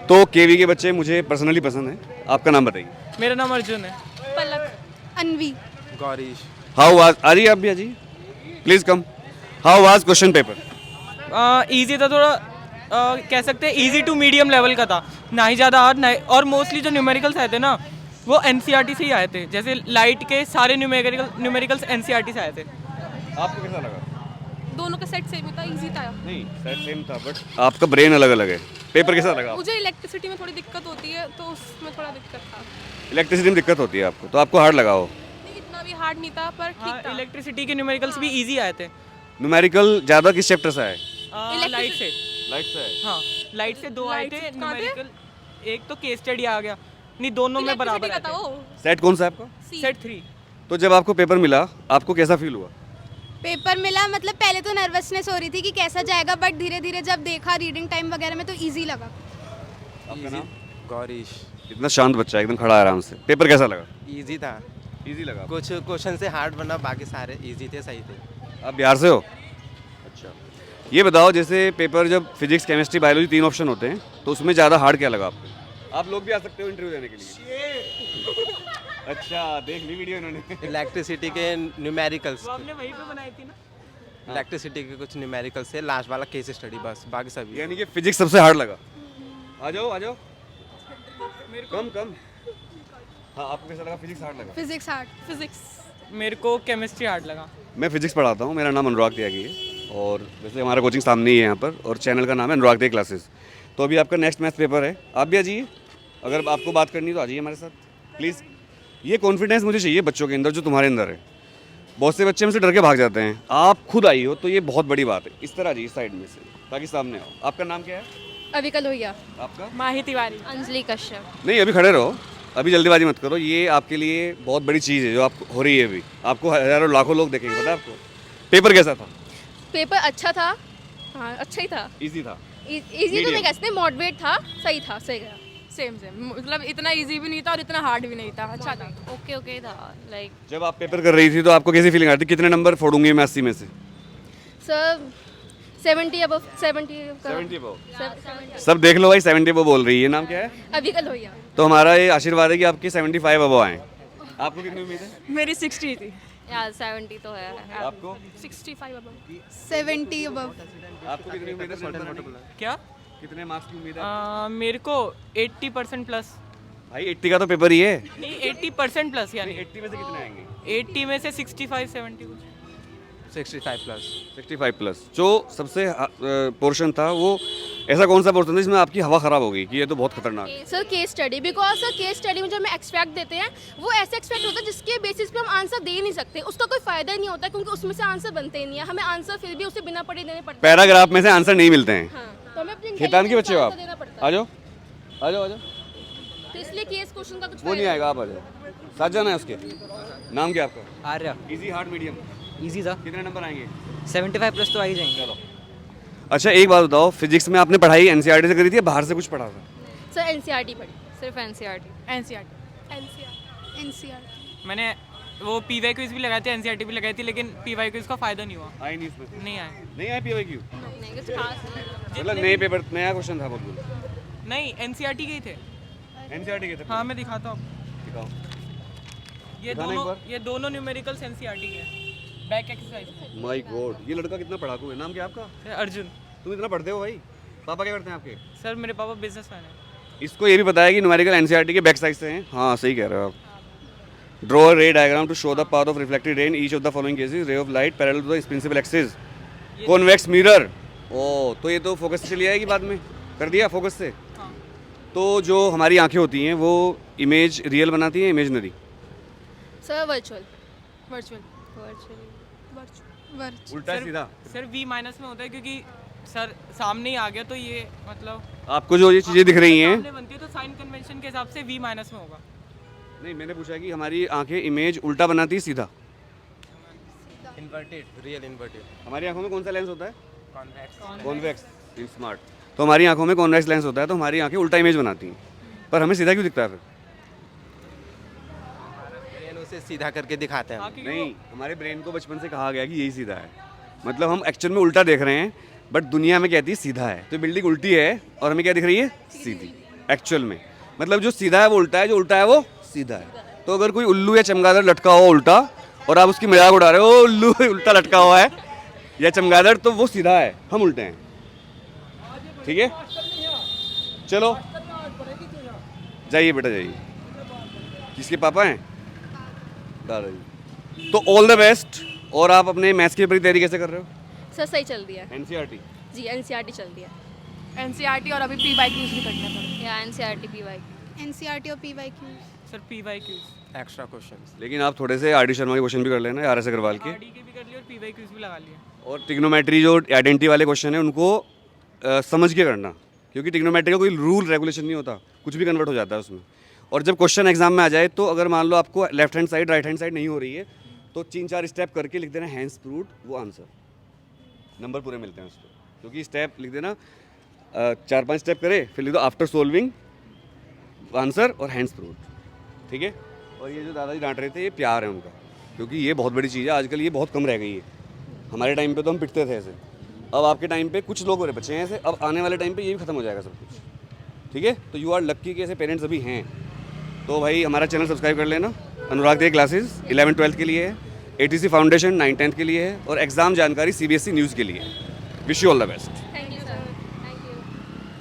तो केवी के बच्चे मुझे पर्सनली पसंद हैं। आपका नाम बताइए। मेरा नाम अर्जुन है। पलक, अनवी, गौरीश। हाउ वाज, आ रही है आप भी, आ जाइए please come. How was question paper? Easy था थोड़ा, कह सकते हैं इजी टू मीडियम लेवल का था, ना ही ज़्यादा हार्ड ना और मोस्टली जो न्यूमेरिकल्स आए थे ना वो एनसीईआरटी से ही आए थे। जैसे लाइट के सारे न्यूमेरिकल्स एनसीईआरटी से आए थे। आपको कैसा लगा? दोनों का सेट सेम ही था, इजी था। नहीं सेट सेम था बट आपका ब्रेन अलग अलग है। पेपर कैसा लगा? मुझे इलेक्ट्रिसिटी में थोड़ी दिक्कत होती है तो उसमें थोड़ा दिक्कत था। इलेक्ट्रिसिटी में दिक्कत होती है आपको, तो आपको हार्ड लगा हो। नहीं, इतना भी हार्ड नहीं था पर ठीक था। इलेक्ट्रिसिटी के न्यूमेरिकल्स भी इजी आए थे। न्यूमेरिकल ज़्यादा किस चैप्टर से है? लाइट से। लाइट से है। हाँ, लाइट से दो आए Light थे से कहाँ थे? न्यूमेरिकल। एक तो केस स्टडी आ गया, नहीं दोनों में बराबर इलेक्ट्रिसिटी का आए था थे। वो। सेट कौन सा है आपका? सेट 3। तो जब आपको पेपर मिला आपको कैसा फील हुआ? पेपर मिला मतलब पहले तो नर्वसनेस हो रही थी कि कैसा जाएगा, बट धीरे धीरे जब देखा रीडिंग टाइम वगैरह में तो इजी लगा। आपका नाम? गौरीश। इतना शांत बच्चा है, एकदम खड़ा है आराम से। पेपर कैसा लगा? इजी था, इजी लगा। कुछ क्वेश्चन से हार्ड बना, बाकी सारे इजी थे, सही थे। आप बिहार से हो? अच्छा, ये बताओ जैसे पेपर जब फिजिक्स केमिस्ट्री बायोलॉजी 3 ऑप्शन होते हैं तो उसमें ज़्यादा हार्ड क्या लगा आपको? आप लोग भी आ सकते हो इंटरव्यू देने के लिए। अच्छा, देख ली वीडियो इन्होंने। इलेक्ट्रिसिटी के न्यूमेरिकल्स, वो आपने वहीं पे बनाई थी ना। इलेक्ट्रिसिटी के कुछ न्यूमेरिकल्स से लास्ट वाला केस स्टडी, बस बाकी सभी। यानी कि फिजिक्स सबसे हार्ड लगा। आ जाओ आ जाओ, कम कम। हाँ, आपको कैसा लगा? फिजिक्स हार्ड लगा? Physics hard. फिजिक्स मेरे को केमिस्ट्री हार्ड लगा। मैं फिजिक्स पढ़ाता हूँ, मेरा नाम अनुराग त्यागी है और वैसे हमारा कोचिंग सामने ही है यहाँ पर और चैनल का नाम है अनुराग त्यागी क्लासेस। तो अभी आपका नेक्स्ट मैथ पेपर है, आप भी आ जाइए। अगर आपको बात करनी तो आ जाइए हमारे साथ प्लीज़। ये कॉन्फिडेंस मुझे चाहिए बच्चों के अंदर जो तुम्हारे अंदर है। बहुत से बच्चे हमसे डर के भाग जाते हैं, आप खुद आई हो तो ये बहुत बड़ी बात है। इस तरह आ जाइए साइड में से ताकि सामने आओ। आपका नाम क्या है? अविका लोहिया, आपका? माही तिवारी। अंजलि कश्यप। नहीं अभी खड़े रहो, अभी जल्दीबाजी मत करो। ये आपके लिए बहुत बड़ी चीज़ है जो आप हो रही है अभी। आपको हज़ारों लाखों लोग देखेंगे, पता है आपको? पेपर कैसा था? पेपर अच्छा था, हाँ अच्छा ही था। इजी था? इजी तो नहीं Medium. कह सकते, मॉडरेट था, सही था, सही गया। सेम सेम, मतलब इतना इजी भी नहीं था और इतना हार्ड भी नहीं था, अच्छा था। ओके ओके था लाइक। जब आप पेपर कर रही थी तो आपको कैसी फीलिंग आती? कितने नंबर फोड़ूंगी मैं 80 में से? सर 70 अबव 70 सब देख लो भाई, 70 वो बोल रही है। नाम क्या है? अविका लोहिया। तो हमारा ये आशीर्वाद है कि आपके 75 अबव आए। आपको कितनी उम्मीद है? मेरी 60 थी। यार 70 तो है। आपको? 65 अबव। 70 अबव। आपको कितनी उम्मीद है? क्या? कितने मार्क्स की उम्मीद है? मेरे को 80% प्लस। भाई 80 का तो पेपर ही है। नहीं 80% प्लस, यानी 80 में से कितने आएंगे? 80 में से 65-70 कुछ। 65 प्लस। 65 प्लस। जो सबसे पोर्शन था वो ऐसा कौन सा पोर्शन था जिसमें आपकी हवा खराब हो गई कि ये तो बहुत खतरनाक है? Sir case study, because sir case study में जो हमें एक्सपेक्ट देते हैं वो ऐसे एक्सपेक्ट होता है जिसके बेसिस पे हम आंसर दे नहीं सकते, उसका कोई फायदा ही नहीं होता क्योंकि उसमें से आंसर बनते ही नहीं है, हमें आंसर फिर भी उसे बिना पढ़े देने पड़ते हैं। पैराग्राफ में से आंसर नहीं मिलते हैं। हाँ, तो हमें अपनी खेतान के बच्चे हो आप? आंसर देना पड़ता आ है। जाओ आ जाओ आ जाओ। तो इसलिए केस क्वेश्चन का कुछ वो नहीं फायदा आएगा, आप आ जाओ। साथ जाना है उसके। नाम क्या आपका? Arya. Easy hard medium? Easy था। कितने नंबर आएंगे? 75 प्लस तो आ ही जाएंगे। चलो। अच्छा एक बात बताओ, फिजिक्स में आपने पढ़ाई एनसीईआरटी से करी थी या बाहर से कुछ पढ़ा था? सर एनसीईआरटी पढ़ी। सिर्फ एनसीईआरटी। एनसीईआरटी। मैंने वो पीवाई क्विज भी लगाए थे, एनसीईआरटी भी लगाई थी, लेकिन पीवाई क्विज का फायदा नहीं हुआ। आए नहीं इसमें? नहीं आए। नहीं आए पीवाईक्यू? नहीं कुछ खास नहीं। मतलब नए पेपर, नया क्वेश्चन था बिल्कुल। नहीं एनसीईआरटी के ही थे। एनसीईआरटी के थे? हाँ मैं दिखाता हूँ आपको। दिखाओ। ये दिखाना एक दोनों बार। ये दोनों न्यूमेरिकल्स एनसीईआरटी के हैं। Back exercise. माय गॉड, ये लड़का कितना पढ़ाकू है। नाम क्या है आपका? अर्जुन। तुम इतना पढ़ते हो भाई? पापा क्या करते हैं आपके? सर मेरे पापा बिजनेसमैन हैं। इसको ये भी पता है कि न्यूमेरिकल एनसीईआरटी के बैक साइड से हैं। हाँ सही कह रहे हो आप। Draw a ray diagram to show the path of reflected ray in each of the following cases. Ray of light parallel to the principal axis. Convex mirror. ओ तो ये तो फोकस से चली आएगी बाद में। कर दिया फोकस से? हाँ। तो जो हमारी आंखें होती हैं वो इमेज रियल बनाती हैं इमेजनरी? Sir virtual. वर्चुअली। उल्टा सीधा? सर V माइनस में होता है क्योंकि सर सामने ही आ गया तो ये मतलब आपको जो ये चीज़ें दिख रही हैं। सामने बनती है तो साइन कन्वेंशन के हिसाब से V माइनस में होगा। नहीं मैंने पूछा कि हमारी आंखें इमेज उल्टा बनाती है सीधा? Inverted, real inverted. हमारी आंखों में कौन सा लेंस होता है? कॉन्वेक्स। कॉन्वेक्स। स्मार्ट। तो हमारी आंखों में कॉन्वेक्स लेंस होता है तो हमारी आंखें उल्टा इमेज बनाती हैं, पर हमें सीधा क्यों दिखता है फिर? ब्रेन उसे सीधा करके दिखाते हैं। हाँ, क्योंकि नहीं, हमारे ब्रेन को बचपन से कहा गया कि यही सीधा है। मतलब हम एक्चुअल में उल्टा देख रहे हैं बट दुनिया में कहती है सीधा है। तो बिल्डिंग उल्टी है और हमें क्या दिख रही है? सीधी। एक्चुअल में। मतलब जो सीधा है वो उल्टा है, जो उल्टा है वो सीधा है। तो अगर कोई उल्लू या चमगादड़ लटका हुआ उल्टा और आप उसकी मजाक उड़ा रहे हो, उल्लू उल्टा लटका हुआ है या चमगादड़, तो वो सीधा है, हम उल्टे हैं। ठीक है, चलो जाइए बेटा जाइए। किसके पापा हैं? दादाजी। तो ऑल द बेस्ट। और आप अपने मैथ्स की तैयारी कैसे कर रहे हो? सर सही चल रही है एनसीईआरटी। जी, एनसीईआरटी चल रही है। एनसीईआरटी और अभी पी वाई क्यूज भी करना पड़ेगा या एनसीईआरटी पी वाई एनसीईआरटी और PYQ. Sir PYQs extra questions. लेकिन आप थोड़े से आर डी शर्मा के क्वेश्चन भी कर लेना, आर एस अग्रवाल के। RD के भी कर लिए और PYQs भी लगा लिए। और ट्रिग्नोमेट्री जो आइडेंटिटी वाले क्वेश्चन है उनको समझ के करना, क्योंकि ट्रिग्नोमेट्री का कोई रूल रेगुलेशन नहीं होता, कुछ भी कन्वर्ट हो जाता है उसमें। और जब क्वेश्चन एग्जाम में आ जाए तो अगर मान लो आपको left hand side right hand side नहीं हो रही है तो 3-4 स्टेप करके लिख देना हैंड्स प्रूव्ड, वो आंसर, नंबर पूरे मिलते हैं उस पर। क्योंकि स्टेप लिख देना 4-5 स्टेप करे, फिर लिख दो आफ्टर सोल्विंग आंसर और हैंड्स प्रूव्ड। ठीक है। और ये जो दादाजी डांट रहे थे ये प्यार है उनका, क्योंकि ये बहुत बड़ी चीज़ है, आजकल ये बहुत कम रह गई है। हमारे टाइम पे तो हम पिटते थे ऐसे, अब आपके टाइम पे कुछ लोग बचे हैं ऐसे, अब आने वाले टाइम पे ये भी खत्म हो जाएगा सब कुछ। ठीक है, तो यू आर लक्की कि ऐसे पेरेंट्स अभी हैं। तो भाई हमारा चैनल सब्सक्राइब कर लेना। अनुराग दे क्लासेस 11-12 के लिए है, ATC फाउंडेशन 9-10 के लिए है और एग्ज़ाम जानकारी CBSE न्यूज़ के लिए है। Wish you all the best.